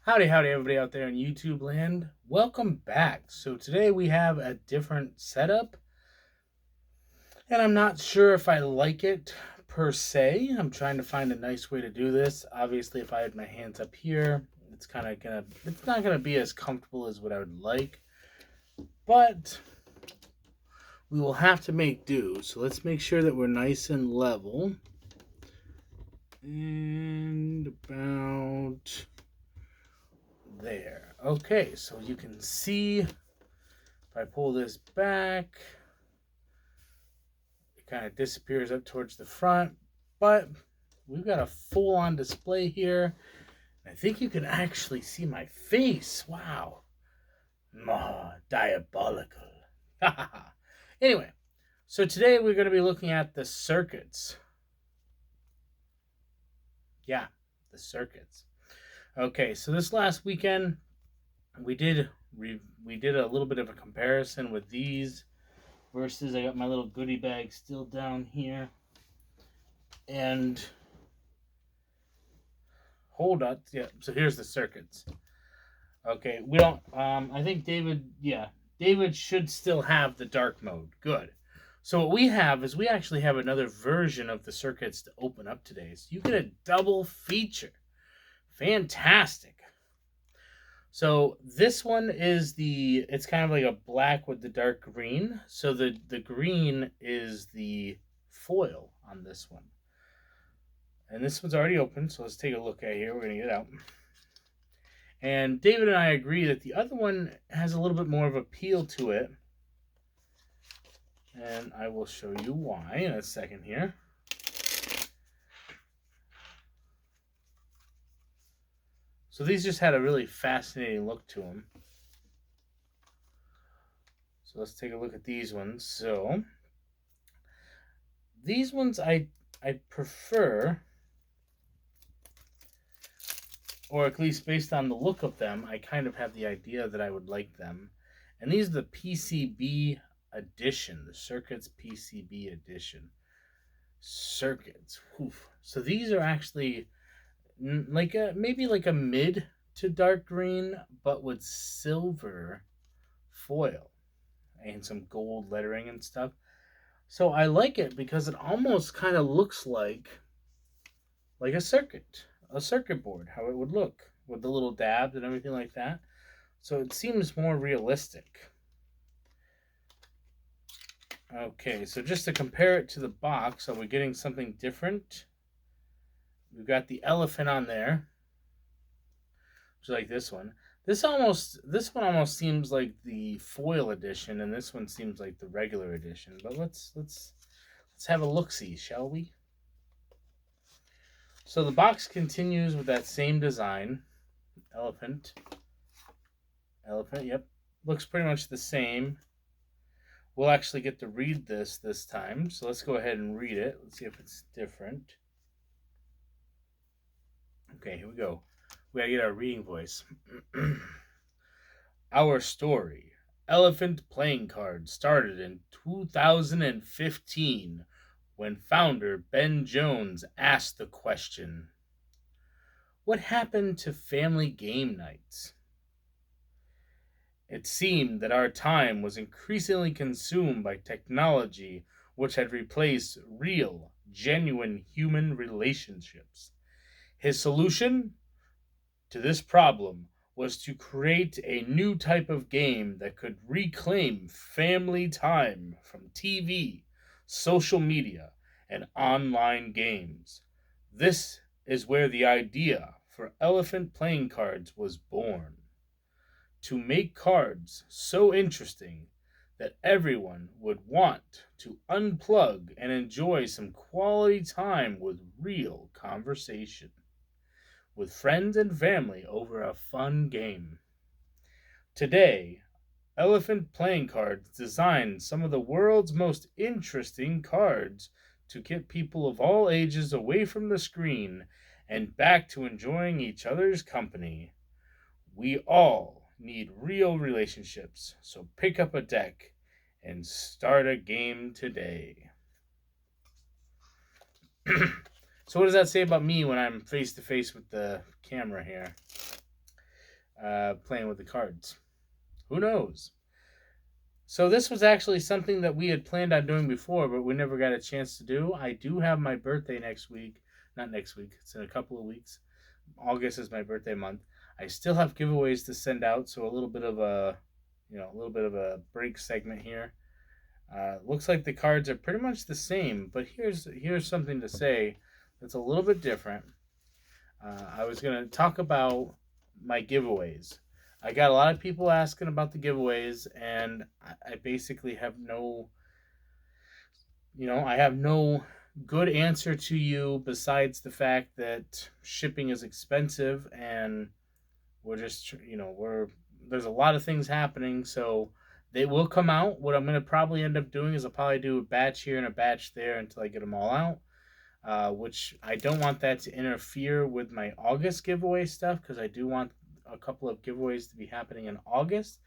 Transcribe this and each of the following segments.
Howdy, howdy, everybody out there in YouTube land. Welcome back. So, today we have a different setup, and I'm not sure if I like it per se. I'm trying to find a nice way to do this. Obviously, if I had my hands up here, it's not gonna be as comfortable as what I would like, but we will have to make do. So, let's make sure that we're nice and level. And about there. Okay, so you can see if I pull this back, it kind of disappears up towards the front, but we've got a full-on display here. I think you can actually see my face. Wow. Diabolical. Anyway, so today we're going to be looking at the circuits. Yeah, the circuits. Okay, so this last weekend we did a little bit of a comparison with these versus I got my little goodie bag still down here. And hold up. Yeah, so here's the circuits. Okay, we don't I think David should still have the dark mode. Good. So what we have is we actually have another version of the circuits to open up today. So you get a double feature. Fantastic. So this one is it's kind of like a black with the dark green. So the green is the foil on this one. And this one's already open, so let's take a look at here. We're going to get it out. And David and I agree that the other one has a little bit more of appeal to it. And I will show you why in a second here. So these just had a really fascinating look to them. So let's take a look at these ones. So these ones I prefer, or at least based on the look of them, I kind of have the idea that I would like them. And these are the PCB edition, the Circuits PCB edition. Circuits. Oof. So these are actually maybe like a mid to dark green, but with silver foil and some gold lettering and stuff. So I like it because it almost kind of looks like a circuit board, how it would look with the little dabs and everything like that. So it seems more realistic. Okay, so just to compare it to the box, are we getting something different? We've got the elephant on there, just like this one. This one almost seems like the foil edition, and this one seems like the regular edition. But let's have a look-see, shall we? So the box continues with that same design. Elephant. Yep. Looks pretty much the same. We'll actually get to read this time. So let's go ahead and read it. Let's see if it's different. Okay, here we go. We gotta get our reading voice. Our story, Elephant Playing Cards, started in 2015 when founder Ben Jones asked the question, what happened to family game nights? It seemed that our time was increasingly consumed by technology which had replaced real, genuine human relationships. His solution to this problem was to create a new type of game that could reclaim family time from TV, social media, and online games. This is where the idea for Elephant Playing Cards was born. To make cards so interesting that everyone would want to unplug and enjoy some quality time with real conversation with friends and family over a fun game. Today, Elephant Playing Cards designs some of the world's most interesting cards to get people of all ages away from the screen and back to enjoying each other's company. We all need real relationships, so pick up a deck and start a game today. So what does that say about me when I'm face to face with the camera here? playing with the cards. Who knows? So this was actually something that we had planned on doing before, but we never got a chance to do. I do have my birthday next week. Not next week. It's in a couple of weeks. August is my birthday month. I still have giveaways to send out, so a little bit of a break segment here. Looks like the cards are pretty much the same, but here's something to say that's a little bit different. I was gonna talk about my giveaways. I got a lot of people asking about the giveaways, and I basically have I have no good answer to you besides the fact that shipping is expensive, and we're just there's a lot of things happening, so they will come out. What I'm gonna probably end up doing is I'll probably do a batch here and a batch there until I get them all out. Which I don't want that to interfere with my August giveaway stuff, because I do want a couple of giveaways to be happening in August,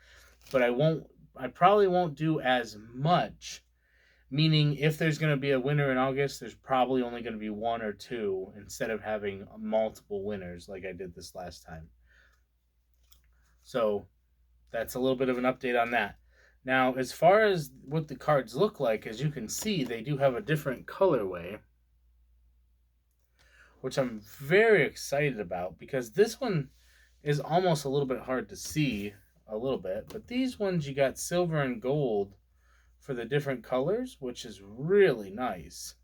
but I probably won't do as much. Meaning, if there's going to be a winner in August, there's probably only going to be one or two instead of having multiple winners like I did this last time. So that's a little bit of an update on that. Now, as far as what the cards look like, as you can see, they do have a different colorway, which I'm very excited about, because this one is almost a little bit hard to see a little bit, but these ones you got silver and gold for the different colors, which is really nice.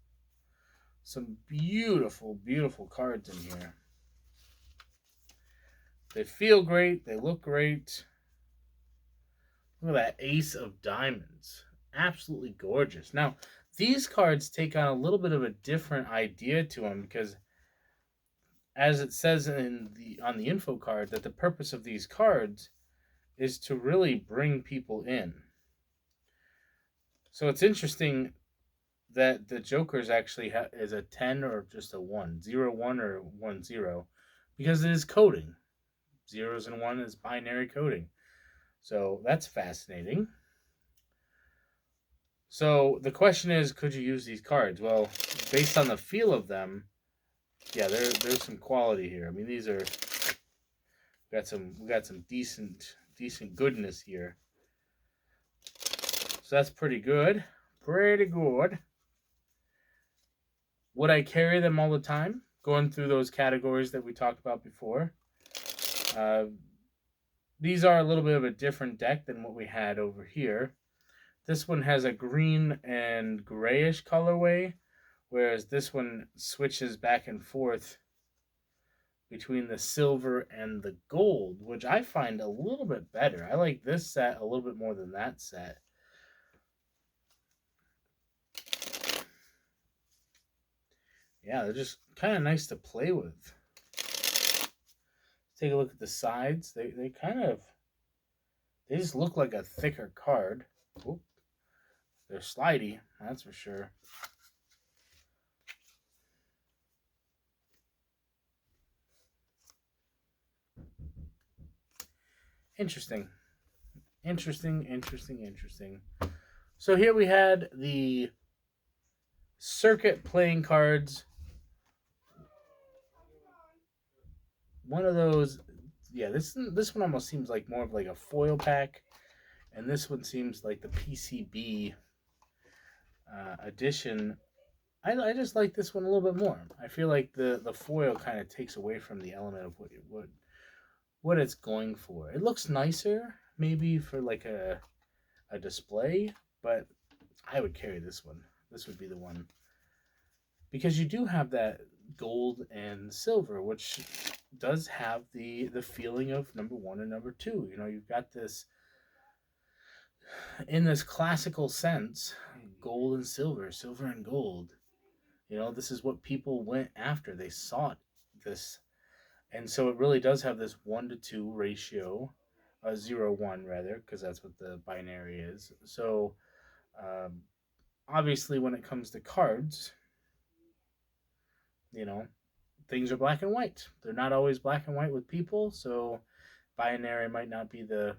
Some beautiful, beautiful cards in here. They feel great. They look great. Look at that Ace of Diamonds. Absolutely gorgeous. Now, these cards take on a little bit of a different idea to them, because as it says on the info card, that the purpose of these cards is to really bring people in. So it's interesting that the Joker's actually is a 10 or just a 1, 0, 1 or 1, 0, because it is coding. Zeros and 1 is binary coding. So that's fascinating. So the question is, could you use these cards? Well, based on the feel of them, yeah, there's some quality here. I mean, we got some decent goodness here. So that's pretty good. Pretty good. Would I carry them all the time? Going through those categories that we talked about before. These are a little bit of a different deck than what we had over here. This one has a green and grayish colorway, whereas this one switches back and forth between the silver and the gold, which I find a little bit better. I like this set a little bit more than that set. Yeah, they're just kind of nice to play with. Take a look at the sides. They just look like a thicker card. Oop. They're slidey, that's for sure. Interesting. So here we had the circuit playing cards. One of those, yeah, this one almost seems like more of like a foil pack, and this one seems like the PCB edition. I just like this one a little bit more. I feel like the foil kind of takes away from the element of what it's going for. It looks nicer maybe for like a display, but I would carry this one. This would be the one, because you do have that gold and silver, which does have the feeling of number 1 and number 2. You've got this in this classical sense, gold and silver and gold. This is what people went after. They sought this, and so it really does have this 1-to-2 ratio, 0-1 rather, because that's what the binary is. So obviously, when it comes to cards, things are black and white. They're not always black and white with people, so binary might not be the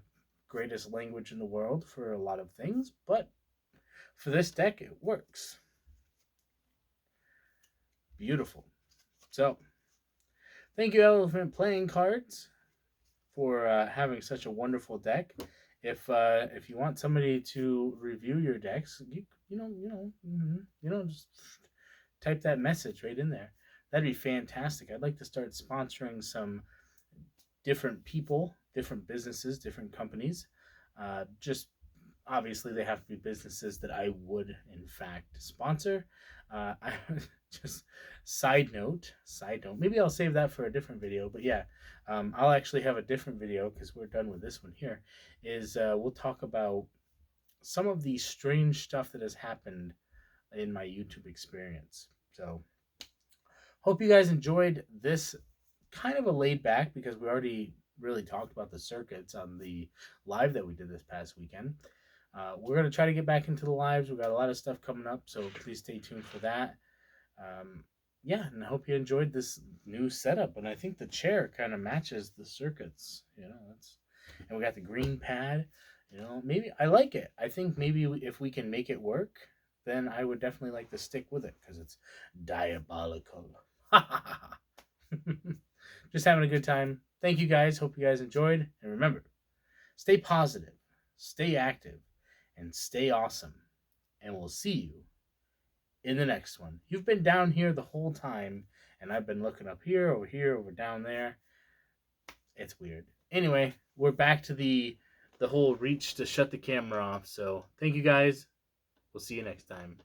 greatest language in the world for a lot of things, but for this deck, it works. Beautiful. So, thank you, Elephant Playing Cards. for having such a wonderful deck. If you want somebody to review your decks, just type that message right in there. That'd be fantastic. I'd like to start sponsoring some different people, different businesses, different companies. Just obviously they have to be businesses that I would in fact sponsor. I just side note. Maybe I'll save that for a different video. But yeah, I'll actually have a different video because we're done with this one here. We'll talk about some of the strange stuff that has happened in my YouTube experience. So hope you guys enjoyed this kind of a laid back because we already really talked about the circuits on the live that we did this past weekend. We're going to try to get back into the lives. We've got a lot of stuff coming up, so please stay tuned for that. Yeah, and I hope you enjoyed this new setup. And I think the chair kind of matches the circuits. And we got the green pad. Maybe I like it. I think maybe if we can make it work, then I would definitely like to stick with it because it's diabolical. Just having a good time. Thank you guys. Hope you guys enjoyed. And remember, stay positive, stay active, and stay awesome. And we'll see you in the next one. You've been down here the whole time, and I've been looking up here, over down there. It's weird. Anyway, we're back to the whole reach to shut the camera off. So thank you guys. We'll see you next time.